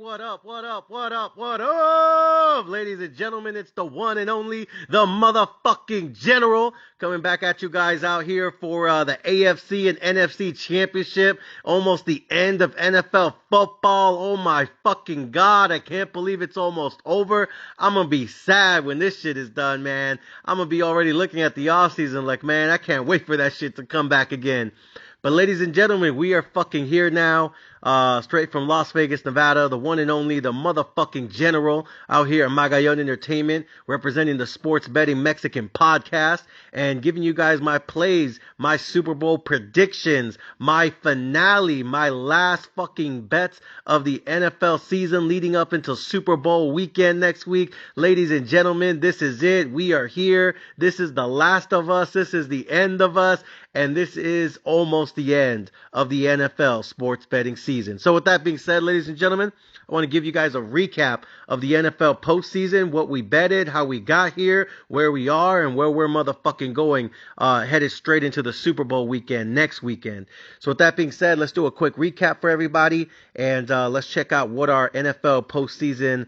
What up, what up, what up, what up? Ladies and gentlemen, it's the one and only, the motherfucking general, coming back at you guys out here for the AFC and NFC championship. Almost the end of NFL football. Oh my fucking God, I can't believe it's almost over. I'm gonna be sad when this shit is done, man. I'm gonna be already looking at the offseason like, man, I can't wait for that shit to come back again. But ladies and gentlemen, we are fucking here now, straight from Las Vegas, Nevada, the one and only, the motherfucking general out here at Magayon Entertainment, representing the Sports Betting Mexican podcast and giving you guys my plays, my Super Bowl predictions, my finale, my last fucking bets of the NFL season leading up until Super Bowl weekend next week. Ladies and gentlemen, this is it. We are here. This is the last of us. This is the end of us. And this is almost the end of the NFL sports betting season. So with that being said, ladies and gentlemen, I want to give you guys a recap of the NFL postseason, what we betted, how we got here, where we are, and where we're motherfucking going, headed straight into the Super Bowl weekend next weekend. So with that being said, let's do a quick recap for everybody, and let's check out what our NFL postseason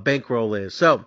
bankroll is. So,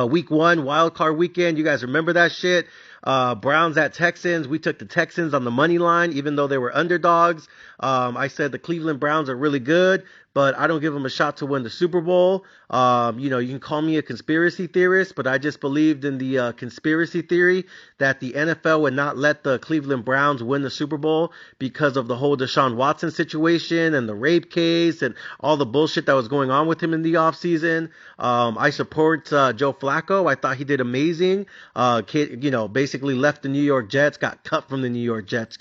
week one, wild card weekend, you guys remember that shit? Browns at Texans. We took the Texans on the money line, even though they were underdogs. I said the Cleveland Browns are really good, but I don't give them a shot to win the Super Bowl. You can call me a conspiracy theorist, but I just believed in the conspiracy theory that the NFL would not let the Cleveland Browns win the Super Bowl because of the whole Deshaun Watson situation and the rape case and all the bullshit that was going on with him in the offseason. I support Joe Flacco. I thought he did amazing. Basically left the New York Jets, got cut from the New York Jets,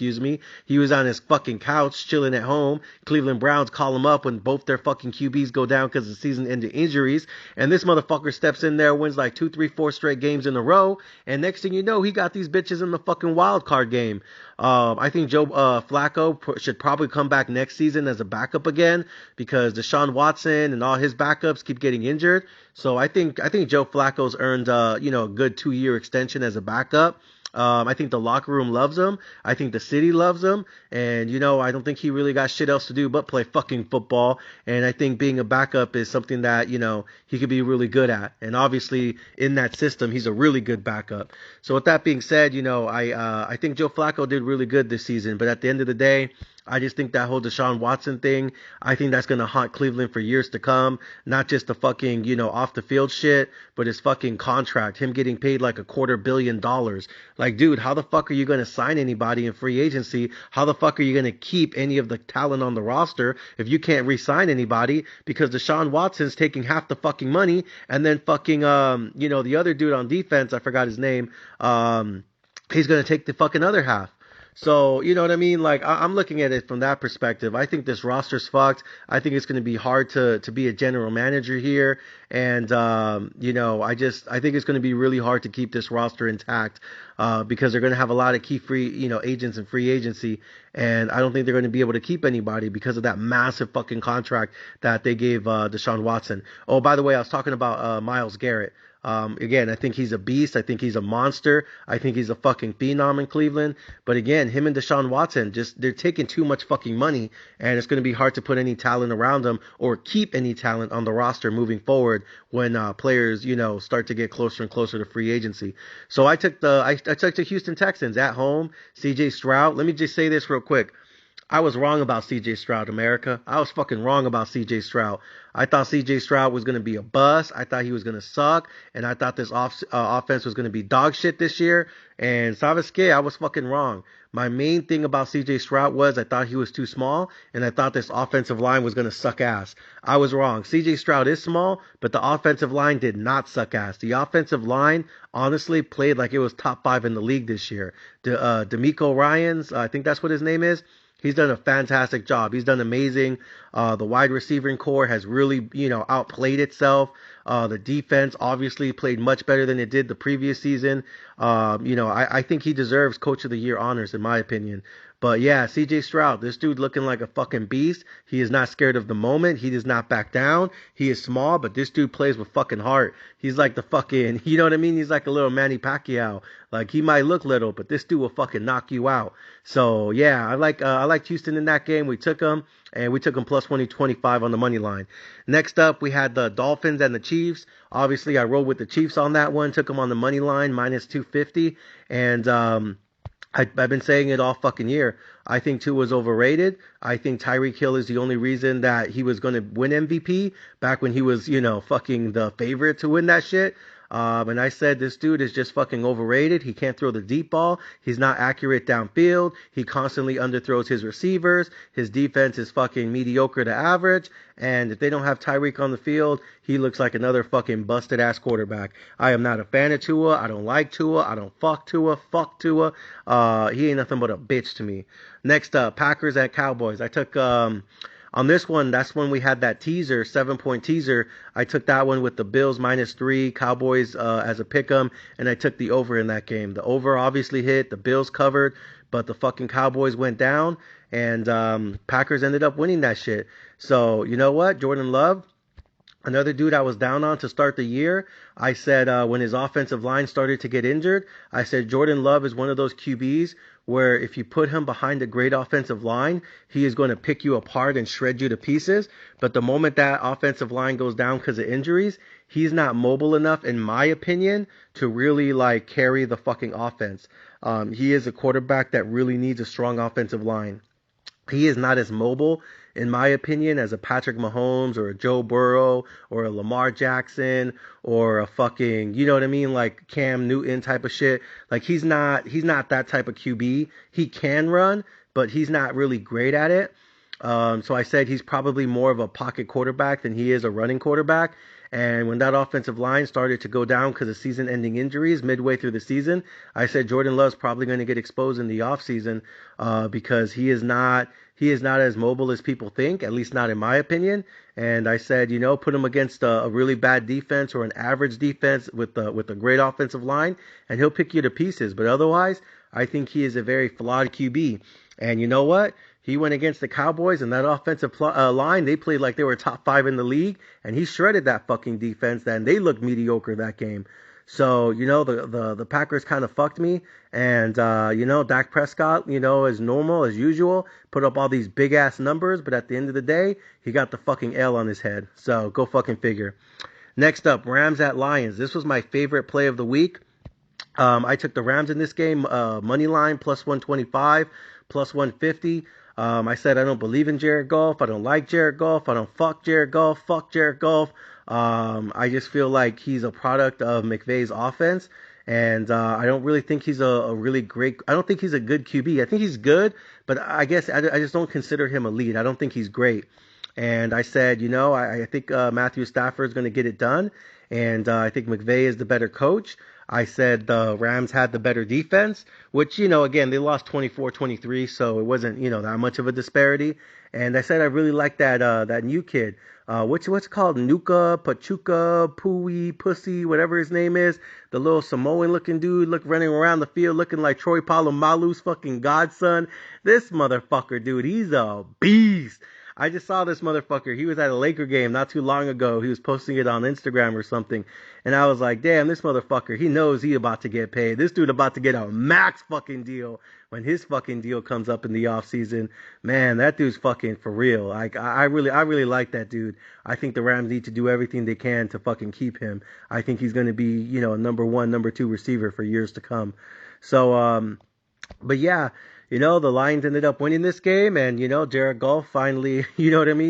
He was on his fucking couch chilling at home. Cleveland Browns call him up when both their fucking QBs go down because the season ended injuries. And this motherfucker steps in there, wins like 2, 3, 4 straight games in a row. And next thing you know, he got these bitches in the fucking wild card game. I think Joe Flacco should probably come back next season as a backup again because Deshaun Watson and all his backups keep getting injured. So I think Joe Flacco's earned a good 2-year extension as a backup. I think the locker room loves him. I think the city loves him. And, I don't think he really got shit else to do but play fucking football. And I think being a backup is something that, he could be really good at. And obviously in that system, he's a really good backup. So with that being said, I think Joe Flacco did really good this season. But at the end of the day, I just think that whole Deshaun Watson thing, I think that's going to haunt Cleveland for years to come. Not just the fucking, off the field shit, but his fucking contract, him getting paid like $250 million. Like, dude, how the fuck are you going to sign anybody in free agency? How the fuck are you going to keep any of the talent on the roster if you can't re-sign anybody? Because Deshaun Watson's taking half the fucking money, and then fucking, the other dude on defense, I forgot his name, he's going to take the fucking other half. So, you know what I mean? Like, I'm looking at it from that perspective. I think this roster's fucked. I think it's going to be hard to be a general manager here. And, I think it's going to be really hard to keep this roster intact, because they're going to have a lot of key free, agents in free agency. And I don't think they're going to be able to keep anybody because of that massive fucking contract that they gave, Deshaun Watson. Oh, by the way, I was talking about, Myles Garrett. Again, I think he's a beast. I think he's a monster. I think he's a fucking phenom in Cleveland. But again, him and Deshaun Watson, they're taking too much fucking money, and it's going to be hard to put any talent around them or keep any talent on the roster moving forward when players, start to get closer and closer to free agency. So I took the Houston Texans at home. CJ Stroud. Let me just say this real quick. I was wrong about CJ Stroud, America. I was fucking wrong about CJ Stroud. I thought CJ Stroud was going to be a bust. I thought he was going to suck. And I thought this offense was going to be dog shit this year. And ¿sabes qué? I was fucking wrong. My main thing about CJ Stroud was I thought he was too small. And I thought this offensive line was going to suck ass. I was wrong. CJ Stroud is small, but the offensive line did not suck ass. The offensive line honestly played like it was top 5 in the league this year. D'Amico Ryans, I think that's what his name is. He's done a fantastic job. He's done amazing. The wide receiving core has really, outplayed itself. The defense obviously played much better than it did the previous season. I think he deserves Coach of the Year honors, in my opinion. But yeah, CJ Stroud, this dude looking like a fucking beast. He is not scared of the moment. He does not back down. He is small, but this dude plays with fucking heart. He's like the fucking, you know what I mean? He's like a little Manny Pacquiao. Like, he might look little, but this dude will fucking knock you out. So yeah, I liked Houston in that game. We took them. and we took them plus 125 on the money line. Next up, we had the Dolphins and the Chiefs. Obviously, I rolled with the Chiefs on that one, took them on the money line, minus 250, and I've been saying it all fucking year. I think Tua was overrated. I think Tyreek Hill is the only reason that he was going to win MVP back when he was, fucking the favorite to win that shit. And I said this dude is just fucking overrated. He can't throw the deep ball. He's not accurate downfield. He constantly underthrows his receivers. His defense is fucking mediocre to average. And if they don't have Tyreek on the field, he looks like another fucking busted ass quarterback. I am not a fan of Tua. I don't like Tua. I don't fuck Tua. Fuck Tua. He ain't nothing but a bitch to me. Next up, Packers at Cowboys. I took on this one, that's when we had that teaser, 7-point teaser. I took that one with the Bills -3, Cowboys as a pick'em, and I took the over in that game. The over obviously hit, the Bills covered, but the fucking Cowboys went down, and Packers ended up winning that shit. So, you know what? Jordan Love, another dude I was down on to start the year. I said when his offensive line started to get injured, I said Jordan Love is one of those QBs where if you put him behind a great offensive line, he is going to pick you apart and shred you to pieces. But the moment that offensive line goes down because of injuries, he's not mobile enough, in my opinion, to really like carry the fucking offense. He is a quarterback that really needs a strong offensive line. He is not as mobile, in my opinion, as a Patrick Mahomes or a Joe Burrow or a Lamar Jackson or a fucking, you know what I mean, like Cam Newton type of shit. Like he's not that type of QB. He can run, but he's not really great at it. So I said he's probably more of a pocket quarterback than he is a running quarterback. And when that offensive line started to go down because of season-ending injuries midway through the season, I said Jordan Love's probably going to get exposed in the offseason because he is not as mobile as people think, at least not in my opinion. And I said, put him against a really bad defense or an average defense with a great offensive line, and he'll pick you to pieces. But otherwise, I think he is a very flawed QB. And you know what? He went against the Cowboys, and that offensive line, they played like they were top 5 in the league, and he shredded that fucking defense, and they looked mediocre that game. So, the Packers kind of fucked me, and, Dak Prescott, as normal, as usual, put up all these big-ass numbers, but at the end of the day, he got the fucking L on his head. So, go fucking figure. Next up, Rams at Lions. This was my favorite play of the week. I took the Rams in this game, money line, plus 125, plus 150. I said I don't believe in Jared Goff. I don't like Jared Goff. I don't fuck Jared Goff. Fuck Jared Goff. I just feel like he's a product of McVay's offense. And I don't really think he's a really great... I don't think he's a good QB. I think he's good, but I guess I just don't consider him elite. I don't think he's great. And I said, I think Matthew Stafford's going to get it done. And I think McVay is the better coach. I said the Rams had the better defense, which, again, they lost 24-23, so it wasn't, that much of a disparity. And I said I really like that new kid. What's it called? Nuka, Pachuca, Pui, Pussy, whatever his name is. The little Samoan-looking dude running around the field looking like Troy Polamalu's fucking godson. This motherfucker, dude, he's a beast. I just saw this motherfucker. He was at a Laker game not too long ago. He was posting it on Instagram or something. And I was like, damn, this motherfucker, he knows he about to get paid. This dude about to get a max fucking deal when his fucking deal comes up in the off season. Man, that dude's fucking for real. Like, I really like that dude. I think the Rams need to do everything they can to fucking keep him. I think he's going to be, a number 1, number 2 receiver for years to come. So, but yeah. The Lions ended up winning this game, and, Jared Goff finally,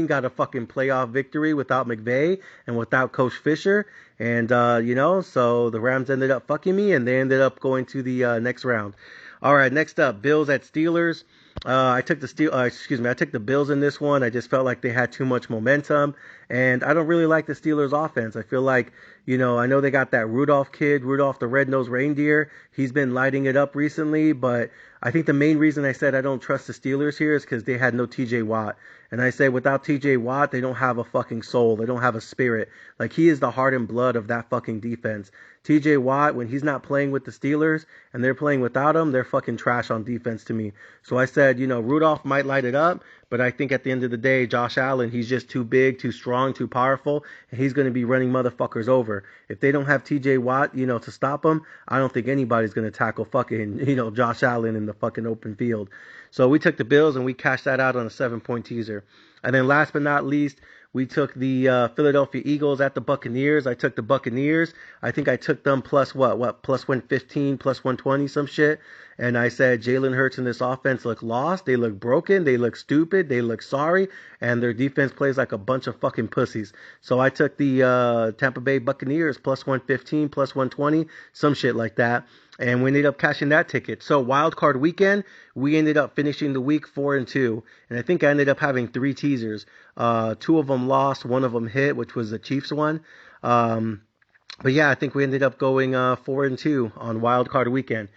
got a fucking playoff victory without McVay and without Coach Fisher. And, so the Rams ended up fucking me, and they ended up going to the next round. All right, next up, Bills at Steelers. I took the Bills in this one. I just felt like they had too much momentum, and I don't really like the Steelers offense. I feel like, I know they got that Rudolph the red-nosed reindeer. He's been lighting it up recently, but I think the main reason I said I don't trust the Steelers here is because they had no TJ Watt. And I say without TJ Watt, they don't have a fucking soul. They don't have a spirit. Like, he is the heart and blood of that fucking defense. TJ Watt, when he's not playing with the Steelers and they're playing without him, they're fucking trash on defense to me. So I said, Rudolph might light it up, but I think at the end of the day, Josh Allen, he's just too big, too strong, too powerful, and he's going to be running motherfuckers over. If they don't have TJ Watt, to stop him, I don't think anybody's going to tackle fucking, Josh Allen in the fucking open field. So we took the Bills and we cashed that out on a 7-point teaser. And then last but not least, we took the Philadelphia Eagles at the Buccaneers. I took the Buccaneers. I think I took them plus plus 115, plus 120, some shit. And I said Jalen Hurts and this offense look lost. They look broken. They look stupid. They look sorry. And their defense plays like a bunch of fucking pussies. So I took the Tampa Bay Buccaneers plus 115, plus 120, some shit like that. And we ended up cashing that ticket. So wild card weekend, we ended up finishing the week 4-2. And I think I ended up having 3 teasers. 2 of them lost, 1 of them hit, which was the Chiefs one. But yeah, I think we ended up going 4-2 on wild card weekend.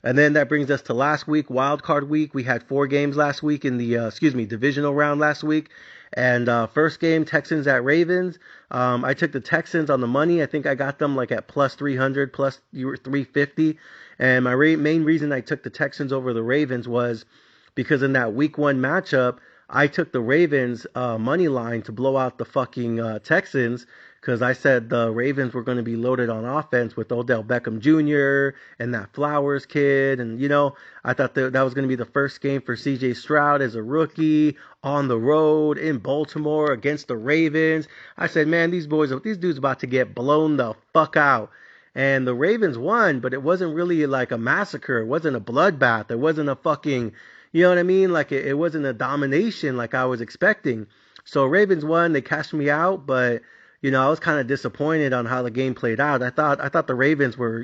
And then that brings us to last week, wild card week. We had 4 games last week in the divisional round last week. And first game, Texans at Ravens. I took the Texans on the money. I think I got them like at plus 300, plus 350. And my main reason I took the Texans over the Ravens was because in that week 1 matchup, I took the Ravens money line to blow out the fucking Texans, because I said the Ravens were going to be loaded on offense with Odell Beckham Jr. and that Flowers kid. And, I thought that was going to be the first game for C.J. Stroud as a rookie on the road in Baltimore against the Ravens. I said, man, these dudes about to get blown the fuck out. And the Ravens won, but it wasn't really like a massacre. It wasn't a bloodbath. It wasn't a fucking, you know what I mean? Like it wasn't a domination like I was expecting. So Ravens won. They cashed me out, but I was kind of disappointed on how the game played out. I thought the Ravens were,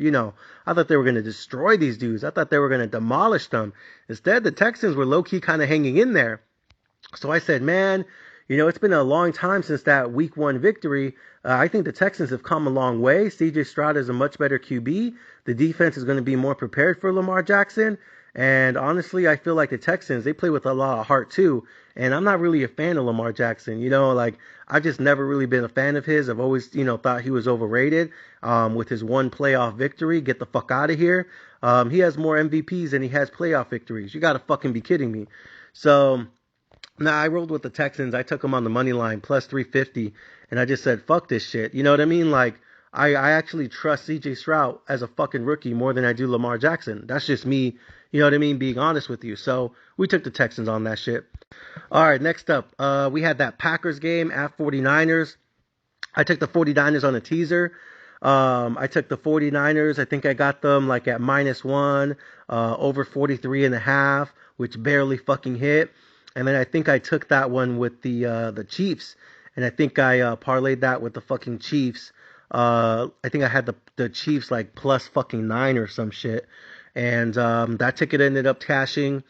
I thought they were going to destroy these dudes. I thought they were going to demolish them. Instead, the Texans were low-key kind of hanging in there. So I said, man, it's been a long time since that week 1 victory. I think the Texans have come a long way. C.J. Stroud is a much better QB. The defense is going to be more prepared for Lamar Jackson. And honestly, I feel like the Texans, they play with a lot of heart too. And I'm not really a fan of Lamar Jackson. I've just never really been a fan of his. I've always, thought he was overrated with his 1 playoff victory. Get the fuck out of here. He has more MVPs than he has playoff victories. You got to fucking be kidding me. So now I rolled with the Texans. I took them on the money line plus 350. And I just said, fuck this shit. You know what I mean? Like, I actually trust C.J. Stroud as a fucking rookie more than I do Lamar Jackson. That's just me, you know what I mean, being honest with you. So we took the Texans on that shit. All right, next up, we had that Packers game at 49ers. I took the 49ers on a teaser. I took the 49ers. I think I got them like at -1, over 43.5, which barely fucking hit. And then I think I took that one with the Chiefs. And I think I parlayed that with the fucking Chiefs. I think I had the Chiefs like plus fucking 9 or some shit. And that ticket ended up cashing.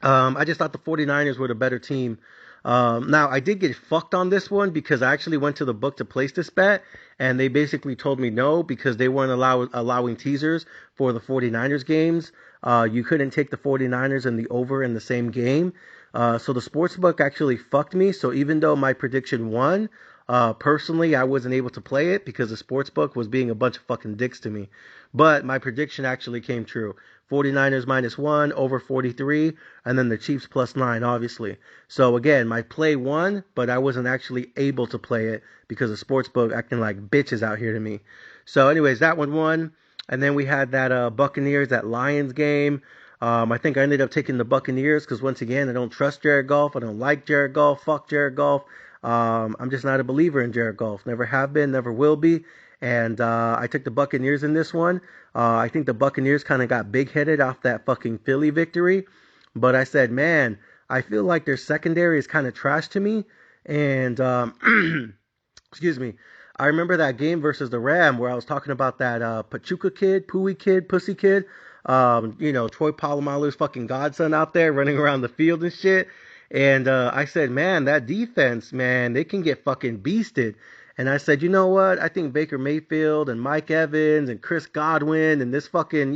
I just thought the 49ers were the better team. Now, I did get fucked on this one because I actually went to the book to place this bet. And they basically told me no because they weren't allowing teasers for the 49ers games. You couldn't take the 49ers and the over in the same game. So the sportsbook actually fucked me. So even though my prediction won, personally, I wasn't able to play it because the sportsbook was being a bunch of fucking dicks to me. But my prediction actually came true. 49ers -1, over 43, and then the Chiefs plus 9, obviously. So again, my play won, but I wasn't actually able to play it because the sportsbook acting like bitches out here to me. So anyways, that one won. And then we had that Buccaneers, that Lions game. I think I ended up taking the Buccaneers because, once again, I don't trust Jared Goff. I don't like Jared Goff. Fuck Jared Goff. I'm just not a believer in Jared Goff. Never have been, never will be. And I took the Buccaneers in this one. I think the Buccaneers kind of got big-headed off that fucking Philly victory. But I said, man, I feel like their secondary is kind of trash to me. And, excuse me, I remember that game versus the Ram where I was talking about that Pachuca kid, Pussy kid. Troy Polamalu's fucking godson out there running around the field and shit. And I said, man, that defense, man, they can get fucking beasted. And I said, you know what? I think Baker Mayfield and Mike Evans and Chris Godwin and this fucking,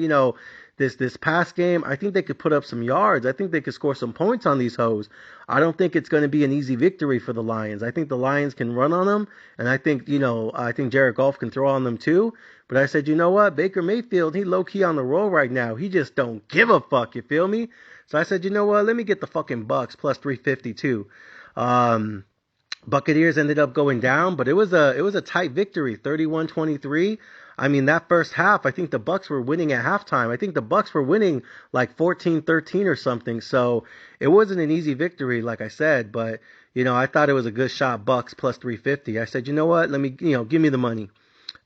this pass game, I think they could put up some yards. I think they could score some points on these hoes. I don't think it's going to be an easy victory for the Lions. I think the Lions can run on them. And I think, I think Jared Goff can throw on them too. But I said, you know what? Baker Mayfield, he low-key on the roll right now. He just don't give a fuck, you feel me? So I said, you know what? Let me get the fucking Bucks plus 352. Buccaneers ended up going down, but it was a tight victory, 31-23. I mean, that first half, I think the Bucks were winning at halftime. I think the Bucks were winning like 14-13 or something. So it wasn't an easy victory, like I said. But, I thought it was a good shot, Bucks plus 350. I said, you know what? Let me, give me the money.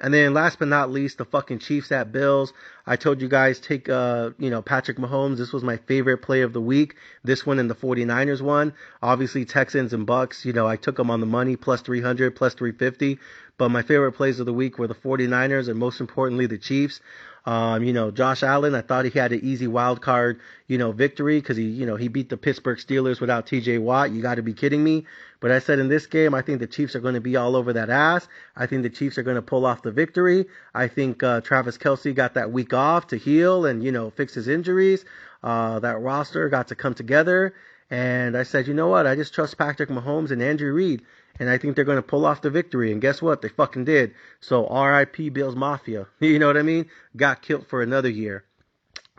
And then last but not least, the fucking Chiefs at Bills. I told you guys take, Patrick Mahomes. This was my favorite play of the week. This one and the 49ers one. Obviously Texans and Bucks, I took them on the money plus 300, plus 350. But my favorite plays of the week were the 49ers and most importantly the Chiefs. Josh Allen, I thought he had an easy wild card, victory because he beat the Pittsburgh Steelers without TJ Watt. You got to be kidding me. But I said in this game, I think the Chiefs are going to be all over that ass. I think the Chiefs are going to pull off the victory. I think Travis Kelce got that week off to heal and, fix his injuries. That roster got to come together. And I said, you know what? I just trust Patrick Mahomes and Andrew Reid. And I think they're going to pull off the victory. And guess what? They fucking did. So R.I.P. Bills Mafia. You know what I mean? Got killed for another year.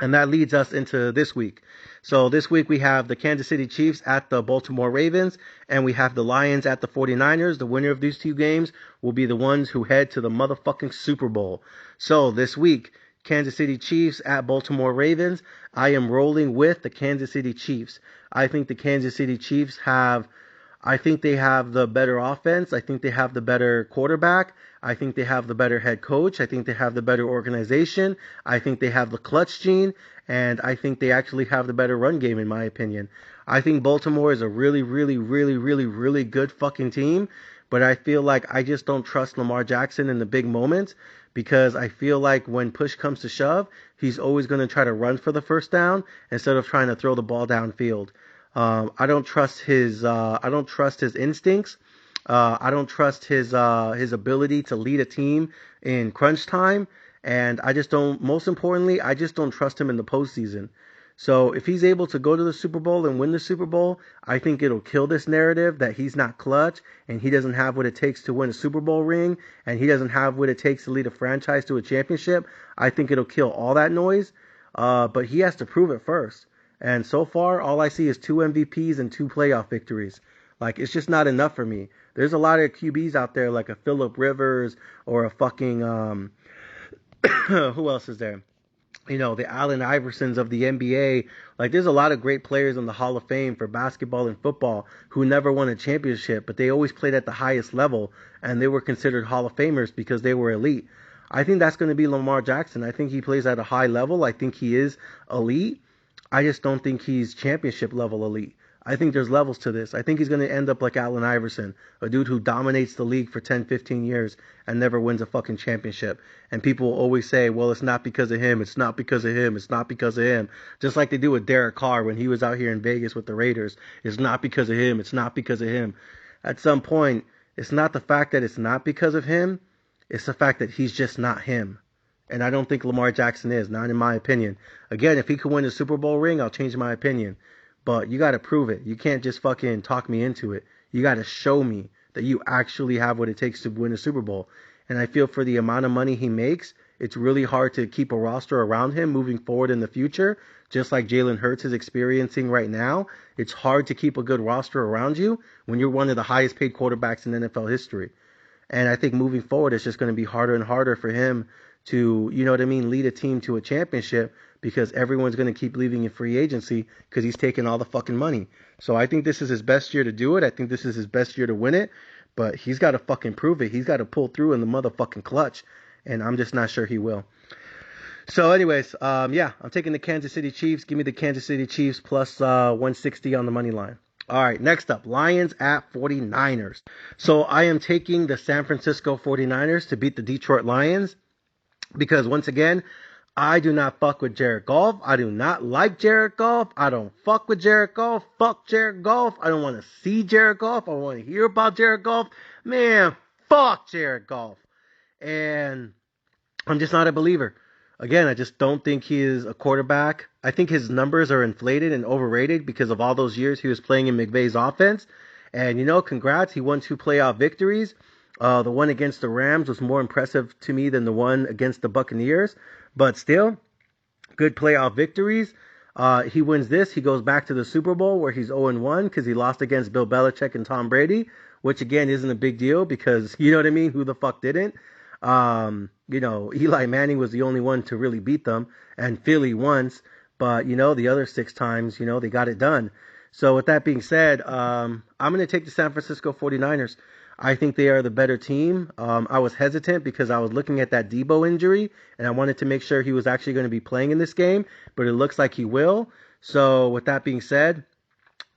And that leads us into this week. So this week we have the Kansas City Chiefs at the Baltimore Ravens. And we have the Lions at the 49ers. The winner of these two games will be the ones who head to the motherfucking Super Bowl. So this week, Kansas City Chiefs at Baltimore Ravens. I am rolling with the Kansas City Chiefs. I think the Kansas City Chiefs have the better offense. I think they have the better quarterback. I think they have the better head coach. I think they have the better organization. I think they have the clutch gene. And I think they actually have the better run game, in my opinion. I think Baltimore is a really, really, really, really, really good fucking team. But I feel like I just don't trust Lamar Jackson in the big moments because I feel like when push comes to shove, he's always going to try to run for the first down instead of trying to throw the ball downfield. I don't trust his instincts. I don't trust his ability to lead a team in crunch time. And most importantly, I just don't trust him in the postseason. So if he's able to go to the Super Bowl and win the Super Bowl, I think it'll kill this narrative that he's not clutch and he doesn't have what it takes to win a Super Bowl ring and he doesn't have what it takes to lead a franchise to a championship. I think it'll kill all that noise. But he has to prove it first. And so far, all I see is 2 MVPs and 2 playoff victories. Like, it's just not enough for me. There's a lot of QBs out there like a Phillip Rivers or a fucking, who else is there? The Allen Iversons of the NBA. Like, there's a lot of great players in the Hall of Fame for basketball and football who never won a championship, but they always played at the highest level, and they were considered Hall of Famers because they were elite. I think that's going to be Lamar Jackson. I think he plays at a high level. I think he is elite. I just don't think he's championship level elite. I think there's levels to this. I think he's going to end up like Allen Iverson, a dude who dominates the league for 10, 15 years and never wins a fucking championship. And people will always say, well, it's not because of him. It's not because of him. It's not because of him. Just like they do with Derek Carr when he was out here in Vegas with the Raiders. It's not because of him. It's not because of him. At some point, it's not the fact that it's not because of him. It's the fact that he's just not him. And I don't think Lamar Jackson is, not in my opinion. Again, if he could win a Super Bowl ring, I'll change my opinion. But you got to prove it. You can't just fucking talk me into it. You got to show me that you actually have what it takes to win a Super Bowl. And I feel for the amount of money he makes, it's really hard to keep a roster around him moving forward in the future. Just like Jalen Hurts is experiencing right now, it's hard to keep a good roster around you when you're one of the highest paid quarterbacks in NFL history. And I think moving forward, it's just going to be harder and harder for him to, lead a team to a championship because everyone's going to keep leaving in free agency because he's taking all the fucking money. So I think this is his best year to do it. I think this is his best year to win it. But he's got to fucking prove it. He's got to pull through in the motherfucking clutch. And I'm just not sure he will. So anyways, I'm taking the Kansas City Chiefs. Give me the Kansas City Chiefs plus 160 on the money line. All right, next up, Lions at 49ers. So I am taking the San Francisco 49ers to beat the Detroit Lions because, once again, I do not fuck with Jared Goff. I do not like Jared Goff. I don't fuck with Jared Goff. Fuck Jared Goff. I don't want to see Jared Goff. I don't want to hear about Jared Goff. Man, fuck Jared Goff. And I'm just not a believer. Again, I just don't think he is a quarterback. I think his numbers are inflated and overrated because of all those years he was playing in McVay's offense. And, congrats. He won 2 playoff victories. The one against the Rams was more impressive to me than the one against the Buccaneers. But still, good playoff victories. He wins this. He goes back to the Super Bowl where he's 0-1 because he lost against Bill Belichick and Tom Brady, which, again, isn't a big deal because, you know what I mean? Who the fuck didn't? Eli Manning was the only one to really beat them, and Philly once, but, the other 6 times, they got it done. So with that being said, I'm going to take the San Francisco 49ers. I think they are the better team. I was hesitant because I was looking at that Debo injury, and I wanted to make sure he was actually going to be playing in this game, but it looks like he will. So with that being said,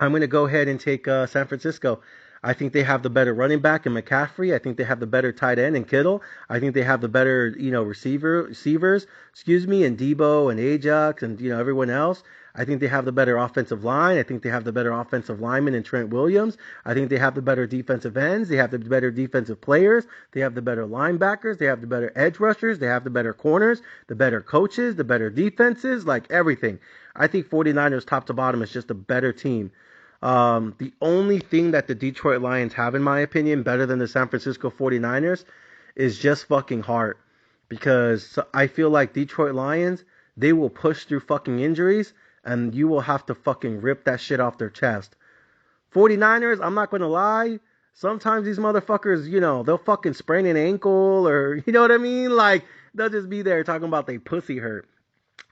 I'm going to go ahead and take San Francisco. I think they have the better running back in McCaffrey. I think they have the better tight end in Kittle. I think they have the better, receivers, and Debo and Ajax and, everyone else. I think they have the better offensive line. I think they have the better offensive lineman in Trent Williams. I think they have the better defensive ends. They have the better defensive players. They have the better linebackers. They have the better edge rushers. They have the better corners, the better coaches, the better defenses, like everything. I think 49ers top to bottom is just a better team. The only thing that the Detroit Lions have, in my opinion, better than the San Francisco 49ers is just fucking heart. Because I feel like Detroit Lions, they will push through fucking injuries and you will have to fucking rip that shit off their chest. 49ers, I'm not going to lie, sometimes these motherfuckers, they'll fucking sprain an ankle or, you know what I mean? Like, they'll just be there talking about they pussy hurt.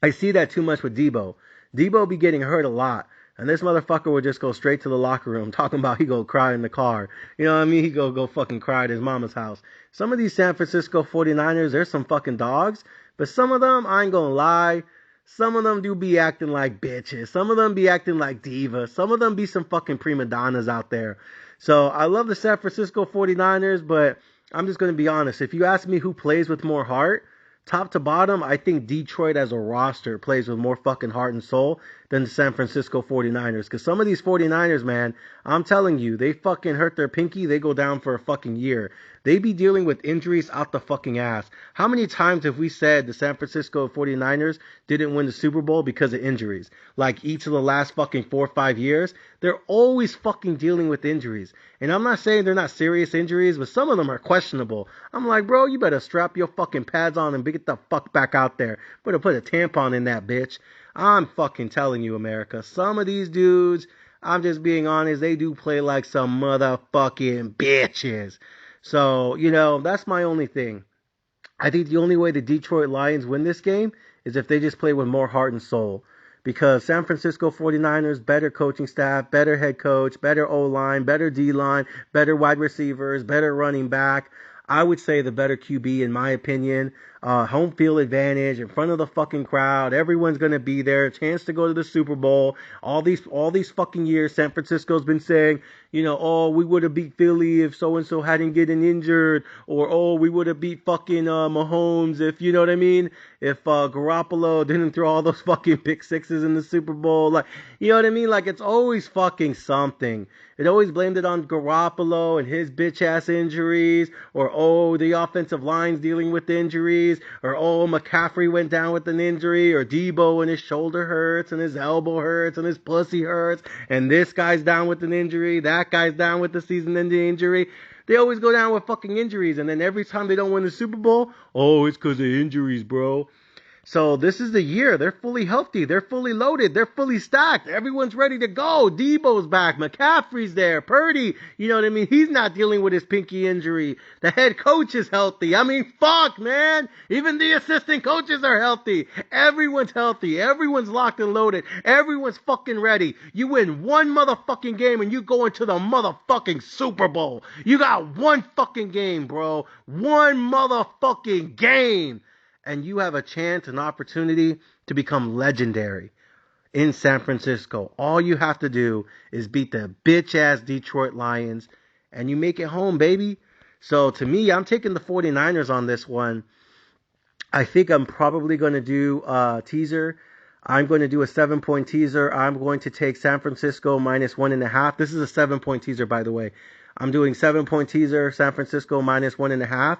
I see that too much with Debo. Debo be getting hurt a lot. And this motherfucker would just go straight to the locker room talking about he go cry in the car. You know what I mean? He go fucking cry at his mama's house. Some of these San Francisco 49ers, there's some fucking dogs. But some of them, I ain't gonna lie, some of them do be acting like bitches. Some of them be acting like divas. Some of them be some fucking prima donnas out there. So I love the San Francisco 49ers, but I'm just going to be honest. If you ask me who plays with more heart, top to bottom, I think Detroit as a roster plays with more fucking heart and soul than the San Francisco 49ers. Because some of these 49ers, man, I'm telling you, they fucking hurt their pinky, they go down for a fucking year. They be dealing with injuries out the fucking ass. How many times have we said the San Francisco 49ers didn't win the Super Bowl because of injuries? Like each of the last fucking 4 or 5 years, they're always fucking dealing with injuries. And I'm not saying they're not serious injuries, but some of them are questionable. I'm like, bro, you better strap your fucking pads on and get the fuck back out there. Better put a tampon in that bitch. I'm fucking telling you, America. Some of these dudes, I'm just being honest, they do play like some motherfucking bitches. So, that's my only thing. I think the only way the Detroit Lions win this game is if they just play with more heart and soul. Because San Francisco 49ers, better coaching staff, better head coach, better O-line, better D-line, better wide receivers, better running back. I would say the better QB in my opinion. Home field advantage in front of the fucking crowd. Everyone's going to be there. Chance to go to the Super Bowl. All these fucking years, San Francisco's been saying, we would have beat Philly if so-and-so hadn't gotten injured. Or, we would have beat fucking Mahomes if, you know what I mean? If Garoppolo didn't throw all those fucking pick sixes in the Super Bowl. Like, you know what I mean? Like, it's always fucking something. It always blamed it on Garoppolo and his bitch-ass injuries. Or, the offensive line's dealing with injuries. Or, McCaffrey went down with an injury. Or Debo and his shoulder hurts and his elbow hurts and his pussy hurts. And this guy's down with an injury. That guy's down with the season-ending injury. They always go down with fucking injuries. And then every time they don't win the Super Bowl, it's because of injuries, bro. So this is the year. They're fully healthy. They're fully loaded. They're fully stacked. Everyone's ready to go. Debo's back. McCaffrey's there. Purdy, you know what I mean? He's not dealing with his pinky injury. The head coach is healthy. I mean, fuck, man. Even the assistant coaches are healthy. Everyone's healthy. Everyone's locked and loaded. Everyone's fucking ready. You win one motherfucking game and you go into the motherfucking Super Bowl. You got one fucking game, bro. One motherfucking game. And you have a chance, an opportunity to become legendary in San Francisco. All you have to do is beat the bitch-ass Detroit Lions, and you make it home, baby. So to me, I'm taking the 49ers on this one. I think I'm probably going to do a teaser. I'm going to do a 7-point teaser. I'm going to take San Francisco minus 1.5. This is a 7-point teaser, by the way. I'm doing 7-point teaser, San Francisco minus 1.5.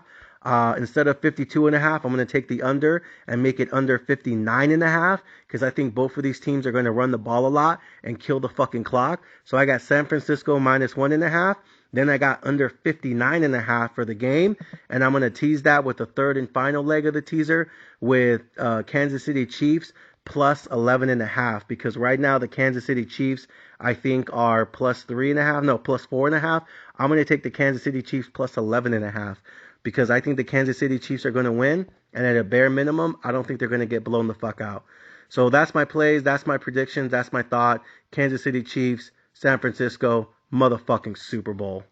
Instead of 52.5, I'm going to take the under and make it under 59.5 because I think both of these teams are going to run the ball a lot and kill the fucking clock. So I got San Francisco minus 1.5. Then I got under 59.5 for the game. And I'm going to tease that with the third and final leg of the teaser with Kansas City Chiefs plus 11.5 because right now the Kansas City Chiefs I think are plus 3.5. No, plus 4.5. I'm going to take the Kansas City Chiefs plus 11.5. Because I think the Kansas City Chiefs are going to win, and at a bare minimum, I don't think they're going to get blown the fuck out. So that's my plays, that's my predictions, that's my thought. Kansas City Chiefs, San Francisco, motherfucking Super Bowl.